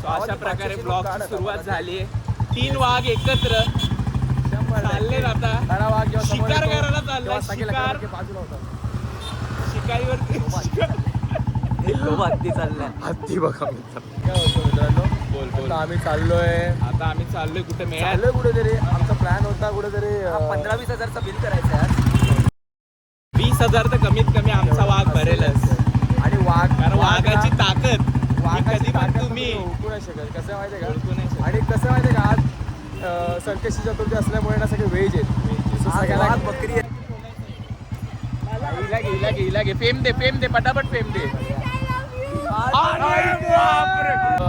अशा प्रकारे ब्लॉगची सुरुवात झाली आहे. 3 वाघ एकत्र चालले आता शिकार करायला चाललाय. शिकारीवर हत्ती चाललाय. हत्ती बघा मित्रांनो. बोल आम्ही चाललोय. आता आम्ही चाललोय कुठे मिळालं कुठेतरी. आमचा प्लॅन होता कुठेतरी 15-20 हजारचा बिल करायचं यार. 20,000 तर कमीत कमी आमचा वाघ भरेलच. आणि वाघ कारण वाघाची ताकद वाघाची कधी पण ताकद तुम्ही ओळखू नाही शकत. कसं माहितीये का ओळखू नाही शकत. आणि कसं माहितीये का आज संकष्टी चतुर्थी असल्यामुळे ना सगळे व्हेज आहेत. सगळ्याला बकरी हिला घे फेम दे पटापट फेम दे.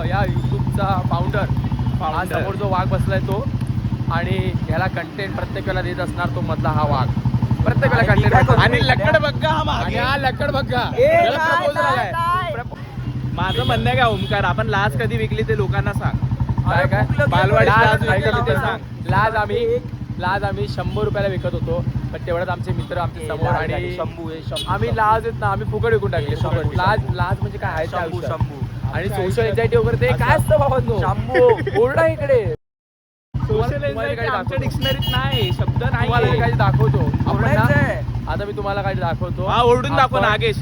या युट्यूबचा फाउंडर समोर जो वाघ बसलाय तो. आणि ह्याला कंटेंट प्रत्येकाला देत असणार तो मधला हा वाघ. प्रत्येकाला कंटेंट. आणि लक्कड बघा हा लक्कड बघा. माझं म्हणणं आहे का ओमकार, आपण लाज कधी विकली ते लोकांना सांग. काय बालवाडी लाज विकली ते लाज सांग. लाज आम्ही 100 रुपयाला विकत होतो. पण तेवढ्यात आमचे मित्र आमच्या समोर आणि शंभू आम्ही लाज येत ना आम्ही फुकट विकून टाकले. फुकट लाज म्हणजे काय आहे शंभू आणि सोशल एन्झायटी वगैरे ते काय असतं बाबांनो. शंभू ओरडा इकडे. सोशल एन्झायटी आमच्या डिक्शनरीत नाही, शब्द नाही. तुम्हाला मी काही दाखवतो. आपण ना ओरडायचंय. आता मी तुम्हाला काही दाखवतो. हा ओरडून दाखव. नागेश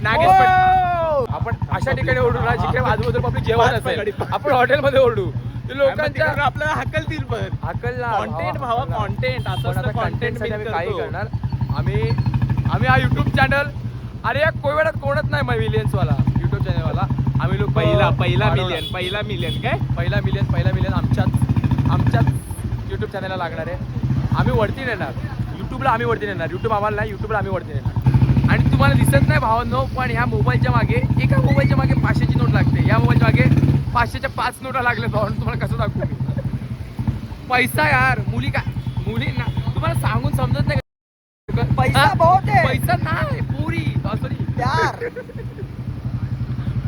आपण अशा ठिकाणी ओरडू ना जिकडे आजूबाजूला आपली जेवण असेल. आपण हॉटेलमध्ये ओरडू लोकांच्या आपल्याला हकलतील पण हकलला कॉन्टेंट भावा कॉन्टेंट असं कॉन्टेंट आम्ही काही करणार. आम्ही हा युट्यूब चॅनल अरे या कोविडात कोणच नाही मिलियन्स वाला युट्यूब चॅनल वाला. आम्ही लोक पहिला मिलियन काय पहिला मिलियन आमच्याच युट्यूब चॅनलला लागणार आहे. आम्ही वरती नेणार युट्यूबला. आम्ही वरती नेणार. युट्यूब आम्हाला नाही, युट्यूबला आम्ही वरती नेणार. आणि तुम्हाला दिसत नाही भावांनो पण ह्या मोबाईलच्या मागे एका मोबाईलच्या मागे 500ची नोट लागते. या मोबाईलच्या मागे 500च्या 5 नोटा लागल्या भावांनो. तुम्हाला कसं दाखवू मी पैसा यार. मुलींना तुम्हाला सांगून समजत नाही. पैसा बहुत है. पैसा नाही पुरी सॉरी यार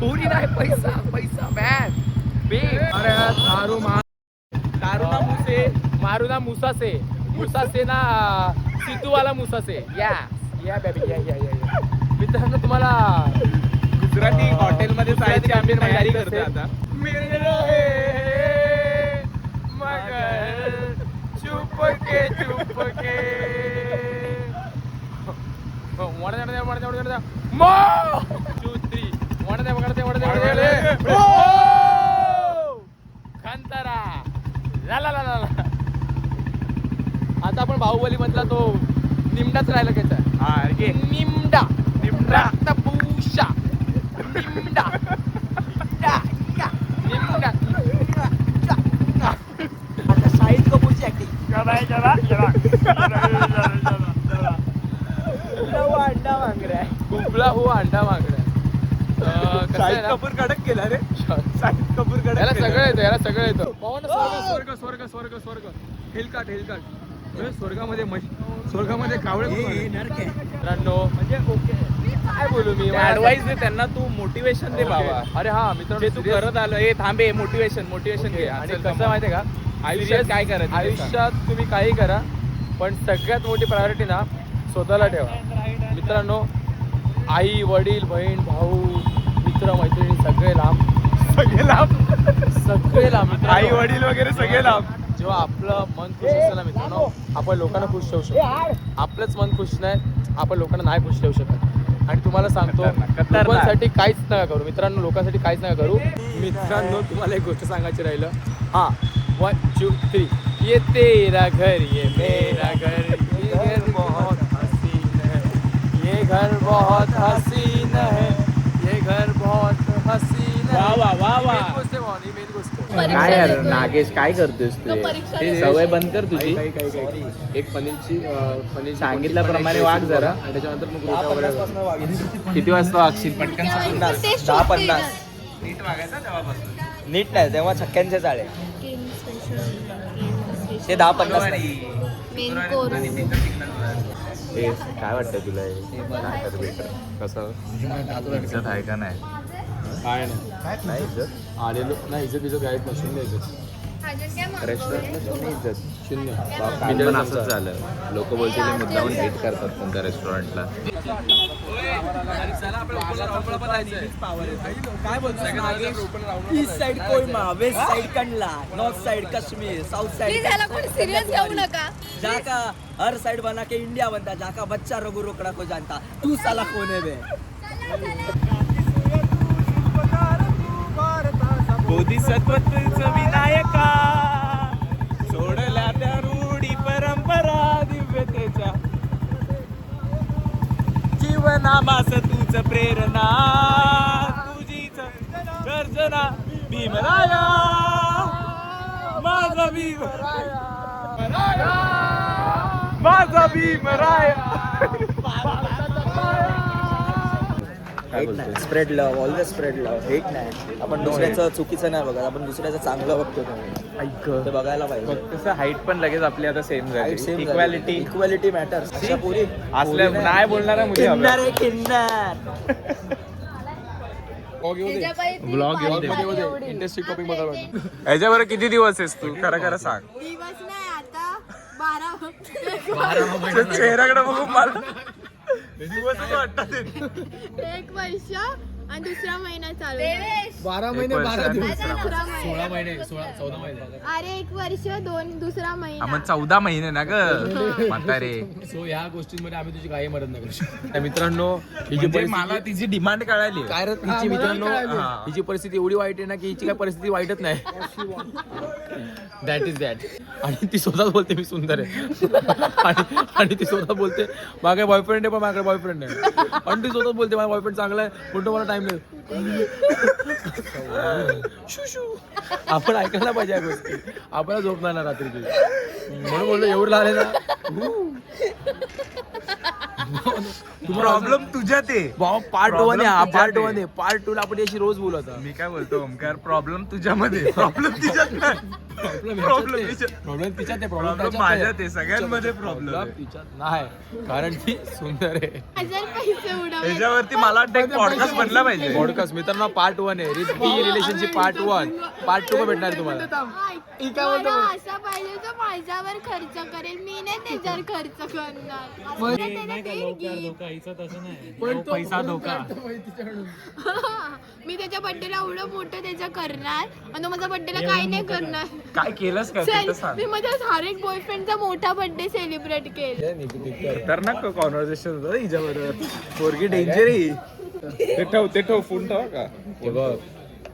पुरी नाही पैसा मॅन बे. अरे मारू ना मुसा से ना सिद्धू वाला मुसा से. या बेबी या मित्रांनो तुम्हाला गुजराती हॉटेलमध्ये जायची आम्ही तयारी करतोय आता. मगर चुपके खंतारा आता आपण बाहुबली मधला तो निमडाच राहिला घ्यायचा. निमडा भूषा निमडा आता शाहिद कपूरची ऍक्टिंग. कुबला हो अंडा मागण्या. शाहिद कपूर कडक केला रे. शाहिद कपूर कडक. याला सगळं येतं. स्वर्ग हेलकाट स्वर्गामध्ये कावळे मित्रांनो. म्हणजे ओके काय बोलू मी. ऍडवाइस दे त्यांना, तू मोटिवेशन दे बाबा. अरे हा मित्रांनो तू करत आलो. हे थांबे मोटिवेशन घे. आणि कसं माहितीये का आयुष्यात काय करायचं ते सांग. आयुष्यात तुम्ही काही करा पण सगळ्यात मोठी प्रायोरिटी ना स्वतःला ठेवा. मित्रांनो आई वडील बहीण भाऊ मित्र मैत्रिणी सगळे लांब. आई वडील वगैरे सगळे लांब. जेव्हा आपलं मन खुश असेल ना मित्रांनो आपण लोकांना खुश ठेवू शकतो. आपलंच मन खुश नाही आपण लोकांना नाही खुश ठेवू शकत. आणि तुम्हाला सांगतो लोकांसाठी काहीच नका करू मित्रांनो. लोकांसाठी काहीच नका करू. मित्रांनो तुम्हाला एक गोष्ट सांगायची राहिलं. हा 1 2 3 ये तेरा घर ये मेरा घर ये घर बहुत हसीन है ये घर बहुत हसीन है ये घर बहुत हसीन है. वा मेन गोष्ट काय यार नागेश काय करतोस तू. सवय बंद कर तुझी. एक पनीर सांगितल्याप्रमाणे वाघ जरा. आणि त्याच्यानंतर मग रोट्या वगैरे. किती वाजता वागशील पटकन सांग. 10-50 नीट वागायचा तेव्हापासून. नीट नाही तेव्हा छक्क्यांचे चाळे. ते 10-50 नाही. काय वाटतं तुला कसं इज्जत आहे का नाही. काय नाही इज्जत आलेलो नाही इज्जत काहीच नसून द्यायचं. रेस्टॉरंटला शून्य काल पण असंच झालं. लोक बोलतील मुद्दामून हिट करतात पण त्या रेस्टॉरंटला. काय बोलतो east side Kohima, west side Kandla, north side Kashmir, south side serious घेऊ नका. जाका हर साइड बना के इंडिया बनता, जाका बच्चा रघु रोकड़ा को जानता, तू साला कौन है बे? बोधिसत्वच विनायका सोडल्या त्या रूढी परंपरा दिव्यतेच्या जीवनामास तूच प्रेरणा तुझीच गर्जना भीमराया माझा भीमराया माझा भीमराया. स्प्रेड लव, ऑलवेज स्प्रेड लव, हेट नाही. आपण दुसऱ्याचं चुकीचं नाही बघत, आपण दुसऱ्याचं चांगलं बघतो. ते बघायला पाहिजे. तसं हाईट पण लगेच आपली आता सेम झाली. Equality matters. असल्या नाही बोलणारा मुली हव्या. ब्लॉग इंटरेस्टिंग टॉपिक बघा. याच्यावर किती दिवस आहेस तू? खरं खरं सांग. दिवस नाही आता 12 चेहऱ्याकडे बघून मला दिवसच वाटतात. 1 वर्ष आणि दुसरा महिना चालू आहे. 12 महिने 12 दिवस दुसरा महिना. 16 महिने 14 महिने. अरे 1 वर्ष 2 दुसरा महिना. मग 14 महिने ना ग म्हातारे. सो ह्या गोष्टींमध्ये आम्ही तुझी काही मदत नाही करू शकतो. मित्रांनो ही जी म्हणजे मला तिची डिमांड कळाली. काय रे हिची मित्रांनो हिची परिस्थिती एवढी वाईट आहे ना की हिची काय परिस्थिती वाईटच नाही. That is that. आणि ती स्वतःच बोलते मी सुंदर आहे. आणि ती स्वतः बोलते माझ्या बॉयफ्रेंड आहे पण माझ्याकडे बॉयफ्रेंड आहे. आणि ती स्वतःच बोलते माझा बॉयफ्रेंड चांगला आहे पण तो मला टाइम नाही. आपण ऐकायला पाहिजे या गोष्टी. आपल्याला झोपणार ना रात्रीची म्हणून बोललो एवढं लागले ना. प्रॉब्लेम तुझ्यात आहे. पार्ट 1 आहे. तुझ्यात पार्ट आहे. 1 आहे. पार्ट 2 ला आपण याची रोज बोलत. मी काय बोलतो ओमकार, प्रॉब्लेम तुझ्यामध्ये, प्रॉब्लेम तिच्यात नाही. प्रॉब्लेम तिच्यात आहे. प्रॉब्लेम माझ्यात आहे. सगळ्यांमध्ये प्रॉब्लेम आहे. तिच्यात नाही कारण ती सुंदर आहे. 1000 पैसे उडवले. याच्यावरती मला वाटतं एक पॉडकास्ट बनला पाहिजे. पॉडकास्ट मित्रांनो पार्ट 1 आहे. Risky relationship part 1. पार्ट 2 भेटणार आहे तुम्हाला. मला असा पाहिजे तर माझ्यावर खर्च करेल, मी नाही त्याच्यावर खर्च करणार. पैसा धोका. मी त्याच्या बर्थडेला एवढं मोठं त्याचं करणार आणि तो माझ्या बर्थडेला काही नाही करणार. काय केलंस काय ते तर सांग. मी माझ्या हर एक बॉयफ्रेंडचा मोठा बर्थडे सेलिब्रेट केला. खतरनाक कॉन्व्हर्सेशन होतं हिच्याबरोबर. पोरगी डेंजर आहे. ते ठेव फोन ठेवा का. हे बघ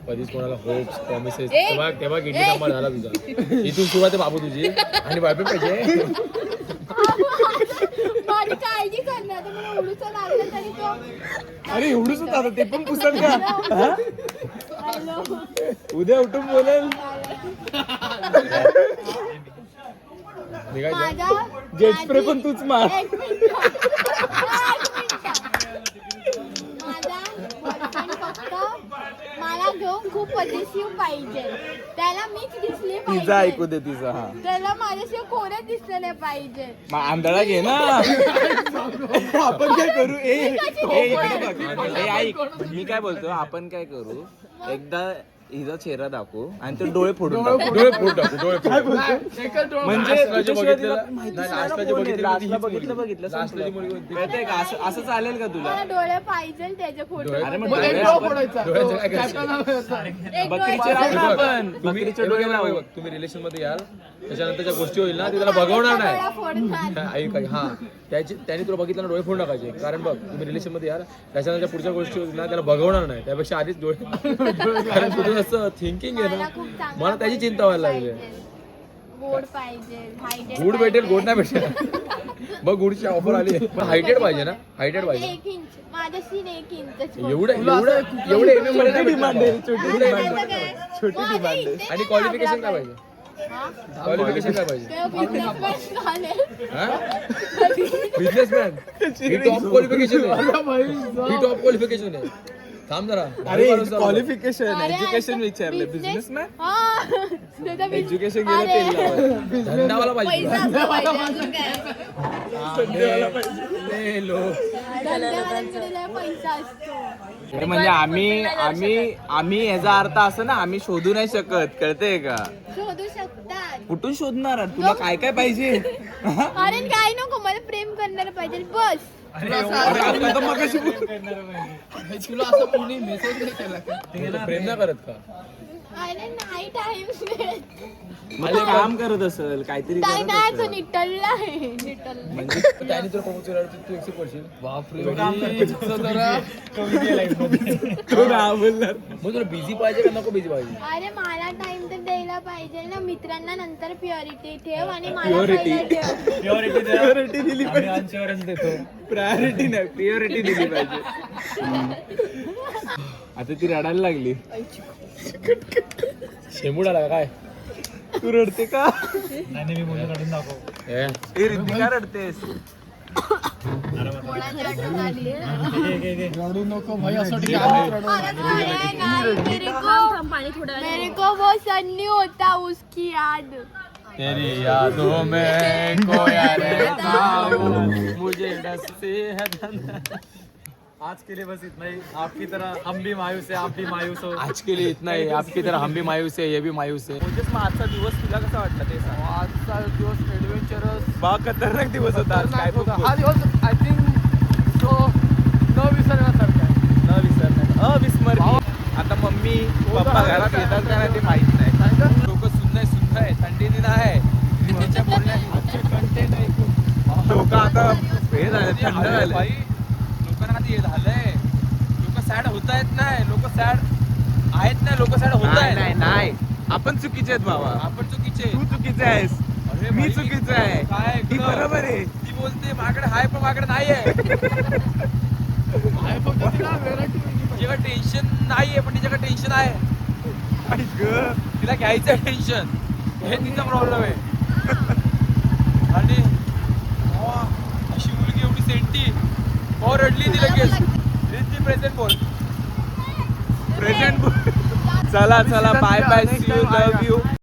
कधीच कोणाला होप्स प्रॉमिसेस तेव्हा गिटी नंबर झाला तुझा. इथून सुरुवात आहे बाबू तुझी. आणि बायपे पाहिजे माझी काळजी करणार. तर मला उडूचं लागलं तरी तो. अरे एवढंच होतं आता ते पण पुसत का. हॅलो. उद्या उठून बोलेल. माझा जेट स्प्रे पण तूच मार. एक मिनिट. माझा boyfriend फक्त मला घेऊन खूप पॉझिटिव्ह पाहिजे. त्याला मीच दिसली तिचा पाहिजे. ऐकू दे तिचा. हा त्याला माझ्याशिवाय कोणच दिसलं नाही पाहिजे. मग आंधळा घे ना. आपण काय करू. इकडे बघ. ऐक मी काय बोलतो. आपण काय करू, एकदा हिचा चेहरा दाखवू आणि ते डोळे फोडून टाकू. डोळे फोड टाकू. डोळे फोड टाकू. म्हणजे बघितलं कळतंय का. असं चालेल का तुला. मला डोळे पाहिजे त्याचे फोटो. अरे मग बकरीचे लावू ना आपण. बकरीचे डोळे लावू. तुम्ही रिलेशन मध्ये याल त्याच्यानंतर गोष्टी होईल ना ती त्याला बघवणार नाही. फोडणार. ऐक हा त्याने तुला बघितलं ना डोळे फोडून टाकायचे. कारण बघ तुम्ही रिलेशन मध्ये याल त्याच्यानंतर पुढच्या गोष्टी होईल ना त्याला बघवणार नाही. त्यापेक्षा आधीच डोळे कारण तुझं असं थिंकिंग आहे मला ना खूप चांगला मला त्याची चिंता व्हायला लागली. गोड पाहिजे. हायटेड गुड भेटेल गोड नाही भेटेल. बघ गुडची ऑफर आली. पण हायटेड पाहिजे ना. हायटेड पाहिजे. 1 इंच. माझं सीन 1 इंच. एवढे डिमांड आहे. छोटी डिमांड छोटी डिमांड. आणि क्वालिफिकेशन काय पाहिजे. क्वालिफिकेशन काय पाहिजे. बिझनेसमॅन ही टॉप क्वालिफिकेशन आहे. ही टॉप क्वालिफिकेशन आहे. थांब जरा. अरे क्वालिफिकेशन एज्युकेशन विचारले. बिझनेसमॅन एज्युकेशन गेलं ते धंदावाला पाहिजे. पैसा असला पाहिजे. अजून काय. ले लो धंदेवाल्यांकडे लय पैसा असतो. अरे म्हणजे आम्ही याचा अर्थ असं ना, आम्ही शोधू नाही शकत, कळतंय का? शोधू शकतात. कुठून शोधणार? तुला काय काय पाहिजे? अरे काय नको, मला प्रेम करणार पाहिजे बस. अरे आता तर मगाशी तुला असं कोणी मेसेज नाही केला का? प्रेम नाही करत का? अरे नाही टाइम मला काम करत असेल, काहीतरी करत नाही, तो असेल. निटलला आहे निटल. म्हणजे त्याने तुला प्रपोज केल्यावर तू एक्सेप्ट करशील? बापरे तो काम करतो. तो काय बोलणार? मग तुला बिझी पाहिजे का नको बिझी पाहिजे? अरे मला टाइम तर द्यायला पाहिजे ना. मित्रांना नंतर प्युरिटी ठेव आणि मला Purity. पहिला ठेव. प्रियोरिटी दिली पाहिजे. प्रायोरिटी नाही, प्रियोरिटी दिली पाहिजे. आता ती रडायला लागली. शेंबूड आला का काय? तू रडते का? नाही मी मुलं काढून दाखव. ए रिद्धिका रडतेस? कोणाची आठवण आली? रडू नको भाई, असं ठीक आहे. अरे मेरे को वो सन्नी होता उसकी याद. तेरी यादों में खोया रहता हूँ, मुझे डस से है आज के लिए बस इतना ही. आपकी तरह हम भी मायूस है, आप भी मायूस हो. आज के लिए इतना ही. आपकी तरह हम भी मायूस है, ये भी मायूस है. म्हणजेच मग आजचा दिवस तुला कसा वाटला ते सांग. आजचा दिवस ऍडव्हेंचरस बा खतरनाक दिवस होता आज. काय बघ हा दिवस आय थिंक तो न विसरण्यासारखा आहे. न विसरणार, अविस्मरणीय. आता मम्मी पप्पा घरात येतात का नाही ते माहित नाही. लोक सुन्न आहे, थंडी दिन आहे. त्याच्या लोक आता हे झाले, थंड झाले. भाई लोकांना आता हे झालंय, लोक सॅड होत आहेत नाही, लोक सॅड आहेत नाही, लोक सॅड होत नाही आहेत. नाही नाही, आपण चुकीचे आहेत बाबा. आपण चुकीचे. तू चुकीचा आहेस, अरे मी भाई, चुकीचा आहे. काय ती बरोबर आहे. ती बोलते माझ्याकडे आहे पण माझ्याकडे नाहीये. जेव्हा टेन्शन नाहीये पण तिच्याकडे टेन्शन आहे. आई गं. तिला घ्यायचं टेन्शन, हे तिचा प्रॉब्लेम आहे. आणि अशी मुलगी एवढी सेंटी रडली ती लगेच. रिद्धी प्रेझेंट बोल. प्रेझेंट. चला चला, bye bye, see you, love you.